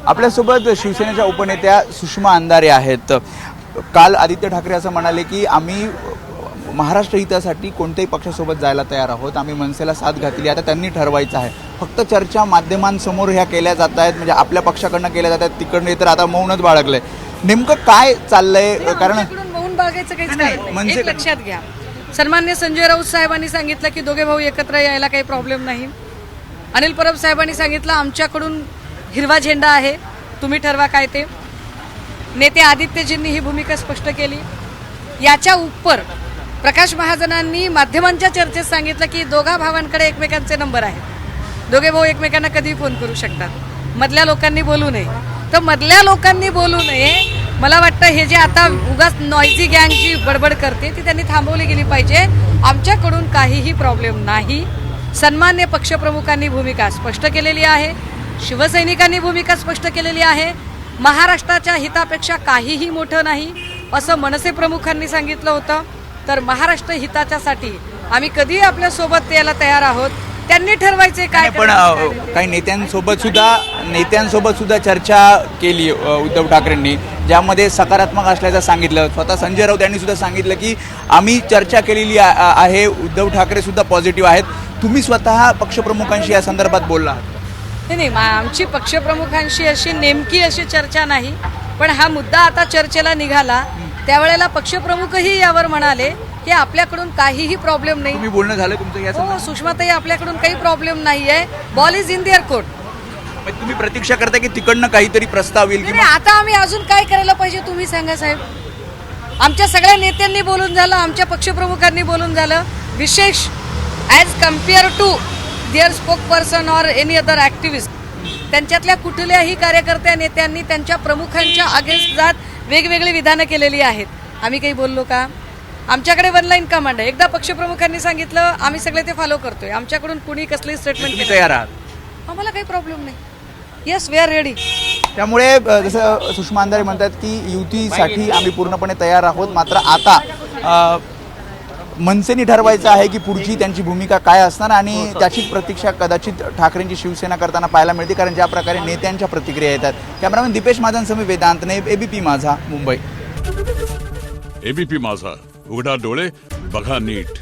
आपल्यासोबत शिवसेनेच्या उपनेत्या सुषमा अंधारे आहेत। काल आदित्य ठाकरे असं म्हणाले की आम्ही महाराष्ट्र हितासाठी कोणत्याही पक्षासोबत जायला तयार आहोत, आम्ही मनसेला साथ घातली, आता त्यांनी ठरवायचं आहे। फक्त चर्चा माध्यमांसमोर ह्या केल्या जात आहेत, म्हणजे आपल्या पक्षाकडनं केल्या जात आहेत, तिकडनं तर आता मौनच बाळगलंय। नेमकं काय चाललंय? कारण मौन बाळगायचं काहीच नाही। एक लक्षात घ्या, सन्मान्य संजय राऊत साहेबांनी सांगितलं की दोघे भाऊ एकत्र यायला काही प्रॉब्लेम नाही। अनिल परब साहेबांनी सांगितलं आमच्याकडून हिरवा झेंडा आहे, तुम्ही ठरवा काय ते। नेते आदित्यजींनी ही भूमिका स्पष्ट केली। याच्या उपर प्रकाश महाजनांनी माध्यमांच्या चर्चेत सांगितलं की दोघा भावांकडे एकमेकांचे नंबर आहेत, दोघे भाऊ एकमेकांना कधी फोन करू शकतात, मधल्या लोकांनी बोलू नये। तर मधल्या लोकांनी बोलू नये, मला वाटतं हे जे आता उगाच नॉयझी गँग जी बडबड करते ती त्यांनी थांबवली गेली पाहिजे। आमच्याकडून काहीही प्रॉब्लेम नाही। सन्मान्य पक्षप्रमुखांनी भूमिका स्पष्ट केलेली आहे, शिवसैनिकांनी भूमिका स्पष्ट केलेली आहे। महाराष्ट्राच्या हितापेक्षा काहीही मोठं नाही असं मनसे प्रमुखांनी सांगितलं होतं। तर महाराष्ट्र हिताच्यासाठी आम्ही कधी आपल्या सोबत यायला तयार आहोत, त्यांनी ठरवायचे काय। पण काही नेत्यांसोबत सुद्धा चर्चा केली उद्धव ठाकरेंनी, ज्यामध्ये सकारात्मक असल्याचं सांगितलं। स्वतः संजय राऊत यांनी सुद्धा सांगितलं की आम्ही चर्चा केलेली आहे, उद्धव ठाकरे सुद्धा पॉझिटिव्ह आहेत। तुम्ही स्वतः पक्षप्रमुखांशी या संदर्भात बोलला? नाही, आमची पक्षप्रमुखांशी अशी नेमकी अशी चर्चा नाही, पण हा मुद्दा आता चर्चेला निघाला त्यावेळेला पक्षप्रमुखही यावर म्हणाले की आपल्याकडून काहीही प्रॉब्लेम नाही। तुम्ही बोलणं झालं तुमचं या हो सुषमाताई, आपल्याकडून काही प्रॉब्लेम नाहीये, ball is in their court. तुम्ही प्रतीक्षा करता की तिकडनं काहीतरी प्रस्ताव येईल की आता आम्ही अजून काय करायला पाहिजे तुम्ही सांगा साहेब। आमच्या सगळ्या नेत्यांनी बोलून झालं, आमच्या पक्षप्रमुखांनी बोलून झालं। विशेष as compare to their spoke person or any other activist, त्यांच्यातल्या कुठल्याही कार्यकर्त्या नेत्यांनी त्यांच्या प्रमुखांच्या अगेन्स्ट जात वेगवेगळी विधानं केलेली आहेत। आम्ही काही बोललो का? आमच्याकडे वन लाईन कमांड आहे, एकदा पक्षप्रमुखांनी सांगितलं आम्ही सगळे ते फॉलो करतोय। आमच्याकडून कुणी कसली स्टेटमेंट तयार आहात? आम्हाला काही प्रॉब्लेम नाही, येस वी आर रेडी। त्यामुळे जसं सुषमा अंधारे म्हणतात की युतीसाठी आम्ही पूर्णपणे तयार आहोत, मात्र आता मनसेनी ठरवायचं आहे की पुढची त्यांची भूमिका काय असणार, आणि त्याची प्रतीक्षा कदाचित ठाकरेंची शिवसेना करताना पाहायला मिळते, कारण ज्या प्रकारे नेत्यांच्या प्रतिक्रिया येतात। कॅमेरामॅन दीपेश महाजनसह वेदांत नाईब, एबीपी माझा, मुंबई। एबीपी माझा, उघडा डोळे बघा नीट।